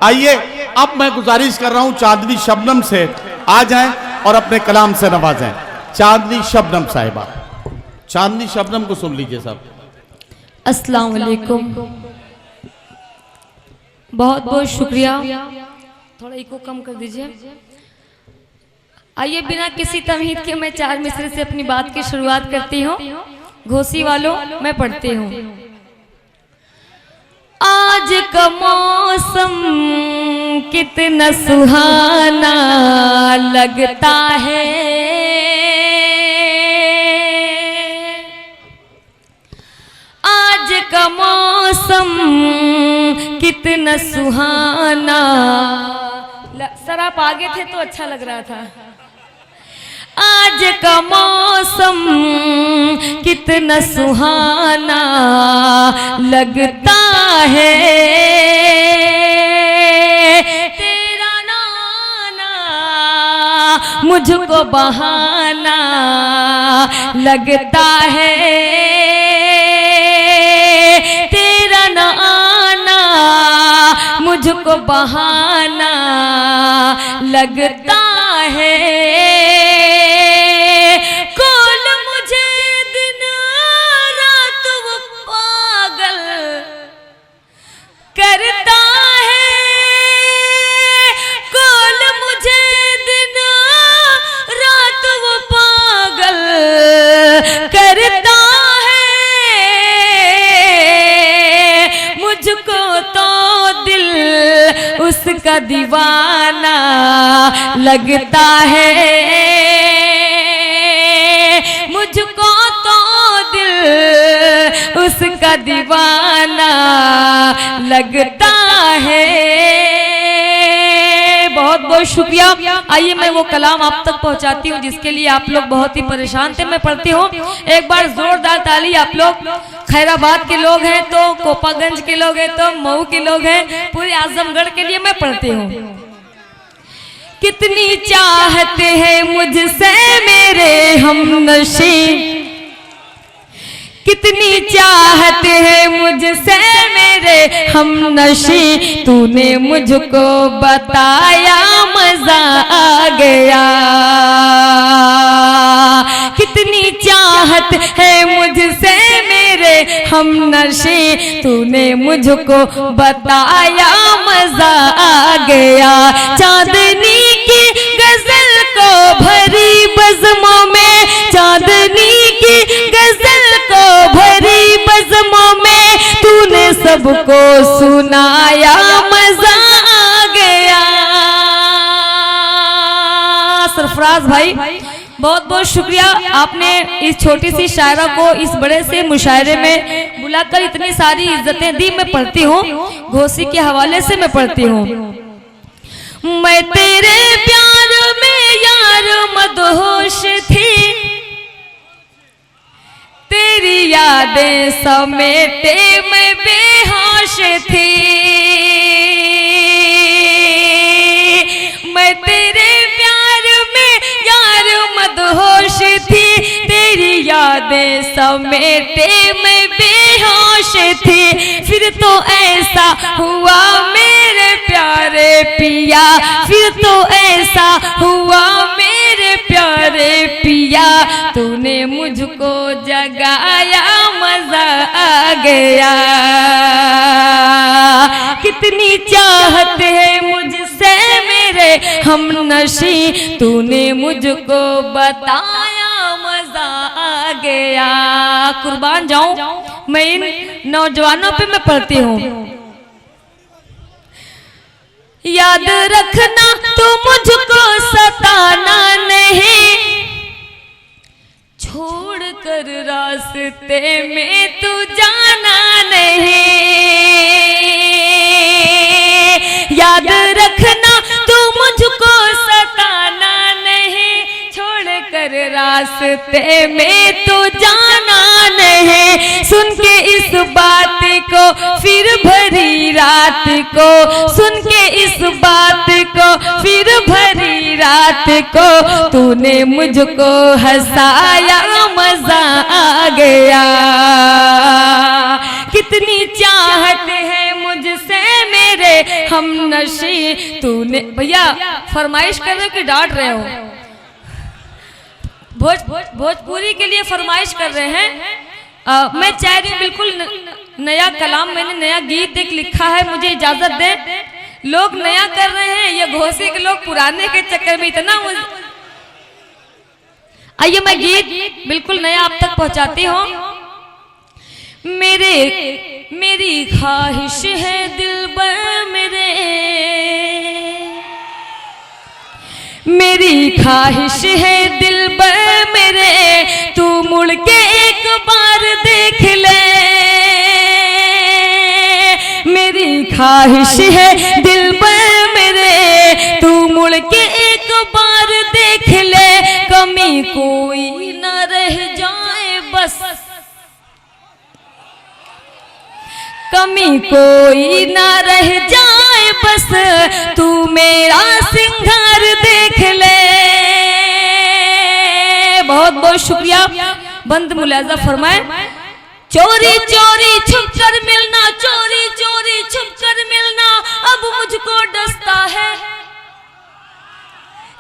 आइए अब मैं गुजारिश कर रहा हूं चांदनी शबनम से आ जाएं और अपने कलाम से नवाजें। चांदनी शबनम साहिबा, चांदनी शबनम को सुन लीजिए साहब। अस्सलाम वालेकुम, बहुत बहुत शुक्रिया। थोड़ा इको कम कर दीजिए। आइए बिना किसी तमहीद के मैं 4 मिसरे से अपनी बात की शुरुआत करती हूँ। घोसी वालों मैं पढ़ती हूँ। आज का मौसम कितना सुहाना लगता है, आज का मौसम कितना सुहाना। सर आप आगे थे तो अच्छा लग रहा था। आज का मौसम कितना सुहाना लगता है, तेरा नाना मुझको बहाना लगता है, तेरा नाना मुझको बहाना लगता है। कौन मुझे दिन रात वो पागल करता है, कौन मुझे दिन रात वो पागल करता है। मुझको तो दिल उसका दीवाना लगता है, मुझको तो दिल उसका दीवाना लगता है। बहुत बहुत शुक्रिया। आइए मैं वो कलाम आप तक पहुंचाती हूँ जिसके लिए आप लोग बहुत ही परेशान थे। मैं पढ़ती हूँ, एक बार जोरदार ताली। आप लोग खैराबाद के लोग हैं तो, कोपागंज के लोग हैं तो, मऊ के लोग हैं, पूरे आजमगढ़ के लिए मैं पढ़ती हूँ। कितनी चाहते हैं मुझसे मेरे हमनशी, कितनी चाहते हैं मुझसे मेरे हमनशी, तूने मुझको बताया मजा आ गया। कितनी चाहत है मुझसे मेरे हमनशी, तूने मुझको बताया मजा आ गया। चांदनी की गजल को भरी बज़्मों में, चांदनी की गजल को भरी बज़्मों में, तूने सबको सुनाया मजा आ गया। सरफराज भाई बहुत बहुत शुक्रिया, आपने इस छोटी सी शायरा को इस बड़े से मुशायरे में बुलाकर इतनी सारी इज्जतें दी। मैं पढ़ती हूँ, घोसी के हवाले से मैं पढ़ती हूँ। मैं तेरे प्यार में यार मदहोश थी, तेरी यादें समेटे मैं बेहोश थी। मैं तेरे प्यार में यार मदहोश थी, तेरी यादें समेटे मैं बेहोश थी। फिर तो ऐसा हुआ मेरे प्यारे पिया, फिर तो ऐसा हुआ मेरे प्यारे पिया, तूने मुझको जगाया मजा आ गया। कितनी चाहत है मुझसे मेरे हमनशी, तूने मुझको बताया मजा आ गया। कुर्बान जाऊं मैं इन नौजवानों पे मैं पढ़ती हूँ। याद रखना तू मुझको सताना नहीं, छोड़ कर रास्ते में तू जाना नहीं। याद रखना तू मुझको सताना नहीं, छोड़ कर रास्ते में तू जाना नहीं। सुन के इस बात को फिर भरी रात को, सुन के इस बात को फिर भरी रात को, तूने मुझको हंसाया मजा आ गया। कितनी चाहत है मुझसे मेरे हम नशे तूने। भैया फरमाइश कर रहे हो कि डांट रहे हो? भोजपुरी के लिए फरमाइश कर रहे हैं। मैं चाह रही हूँ बिल्कुल नया कलाम, मैंने नया गीत एक लिखा है, मुझे इजाजत दे। लोग नया कर रहे हैं, ये घोसी के लोग पुराने के चक्कर में इतना। आइए मैं गीत बिल्कुल नया आप तक पहुंचाती हूँ। मेरी ख्वाहिश है दिलबर मेरे, मेरी ख्वाहिश है दिलबर मेरे, तू मुड़ के एक बार देख ले। मेरी ख्वाहिश है दिलबर मेरे, तू मुड़ के एक बार देख ले। कमी कोई न रह जाए बस, कमी कोई ना रह जाए बस, तू मेरा सिंगार देख ले। बहुत बहुत शुक्रिया। बंद मुलाजा फरमाए। चोरी चोरी छुप कर मिलना, चोरी चोरी छुप कर मिलना, अब मुझको डसता है।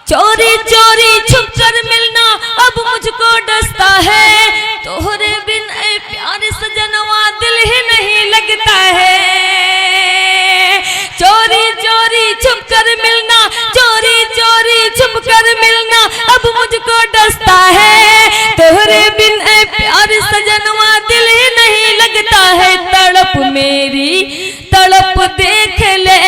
चोरी चोरी छुप कर मिलना, अब मुझको डसता है। तोहरे बिन ऐ प्यारे सजनवा दिल ही नहीं लगता है। चोरी चोरी छुप कर मिलना, चोरी चोरी छुप कर मिलना, अब मुझको डसता है। तोहरे बिन ऐ प्यारे सजनवा दिल ही नहीं लगता है। तड़प मेरी तड़प देख ले,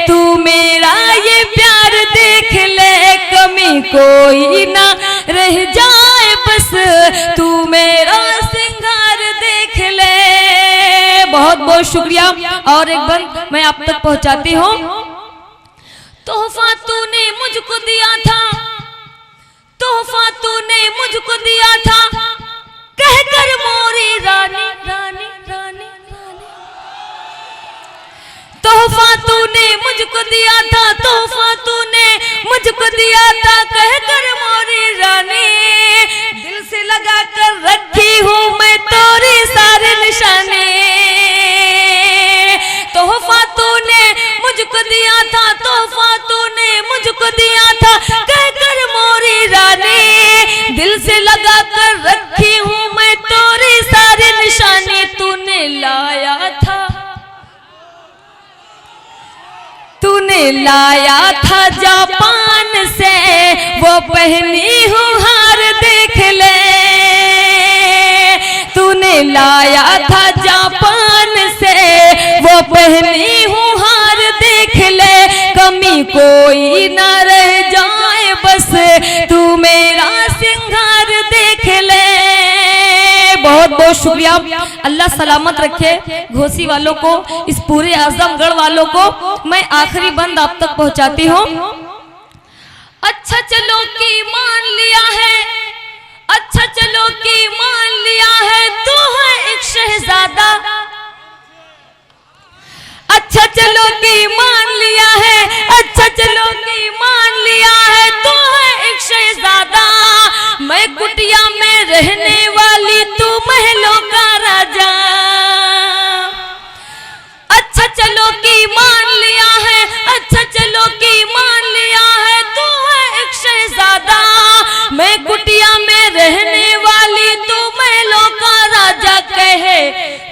तू मेरा ये प्यार देख ले। कमी कोई ना रह जाए बस, तू मेरा सिंगार देख ले। बहुत बहुत शुक्रिया। और एक बार मैं आप तक पहुंचाती हूँ। तोहफा तूने मुझको दिया था, तोहफा तूने मुझको दिया था, कहकर मोरी रानी रानी रानी रानी। तोहफा तूने मुझको दिया था, तोहफा तूने मुझको दिया था, कहकर मोरी रानी। दिल से लगा कर रखी हूँ मैं तोरी सारे निशाने। तोहफा तूने मुझको दिया था, तोहफा तूने मुझको दिया था, कहकर मोरी रानी। दिल से लगा कर रखी हूँ मैं तोरी सारे निशाने। तूने लाया था, तूने लाया था जापान से, वो पहनी हूँ हार देख ले। तूने लाया था जापान से, वो पहनी हूँ हार देख ले। कमी कोई ना रह जाए बस, तू मेरा सिंगार देख ले। बहुत बहुत शुक्रिया। अल्लाह सलामत रखे घोसी वालों को, इस पूरे आजमगढ़ वालों को। मैं आखिरी बंद आप तक पहुंचाती हूँ। अच्छा चलो कि मान लिया है, अच्छा चलो कि मान लिया है, तू है एक शहजादा। अच्छा चलो कि मान लिया है, अच्छा चलो कि मान लिया है, तू है एक शहजादा। मैं कुटिया में रहने वाली, तू महलों का राजा। अच्छा चलो कि मान लिया है, अच्छा चलो कि मान लिया है, तू है एक शहजादा। मैं कुटिया में रहने वाली, तू महलों का राजा। कहे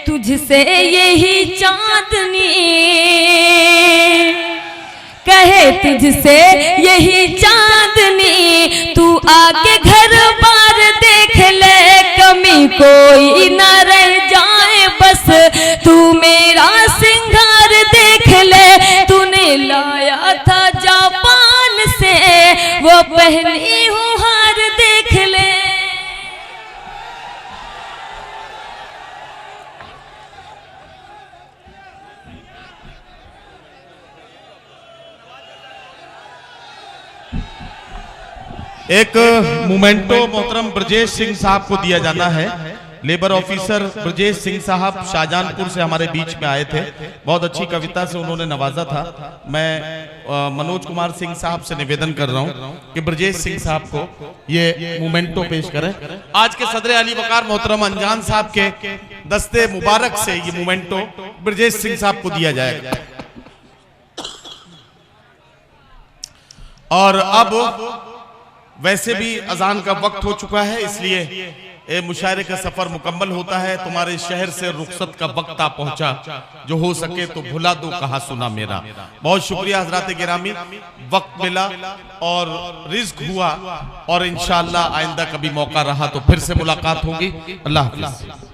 तुझसे यही चांदनी, कहे तुझसे यही चांदनी, तू आके घर बार देख ले। कमी कोई ना रह जाए बस, तू मेरा सिंगार देख ले। तूने लाया था जापान से, वो पहनी हूँ हार देख ले। एक मोमेंटो मोहतरम ब्रजेश सिंह साहब को दिया जाना है। लेबर ऑफिसर ब्रजेश सिंह साहब शाहजहानपुर से हमारे बीच में आए थे, बहुत अच्छी कविता से उन्होंने नवाजा था। मैं मनोज कुमार सिंह साहब से निवेदन कर रहा हूं कि ब्रजेश सिंह साहब को ये मोमेंटो पेश करें। आज के सदर अली वकार मोहतरम अनजान साहब के दस्ते मुबारक से ये मोमेंटो ब्रजेश सिंह साहब को दिया जाएगा। और अब वैसे भी अजान का वक्त हो चुका है, इसलिए ये मुशायरे का सफर मुकम्मल होता है। तुम्हारे शहर से रुखसत का वक्त आ पहुंचा, जो हो सके तो भुला दो कहा सुना मेरा। बहुत शुक्रिया हजरात गिरामी, वक्त मिला और रिज्क हुआ, और इंशाअल्लाह आइंदा कभी मौका रहा तो फिर से मुलाकात होगी। अल्लाह हाफिज।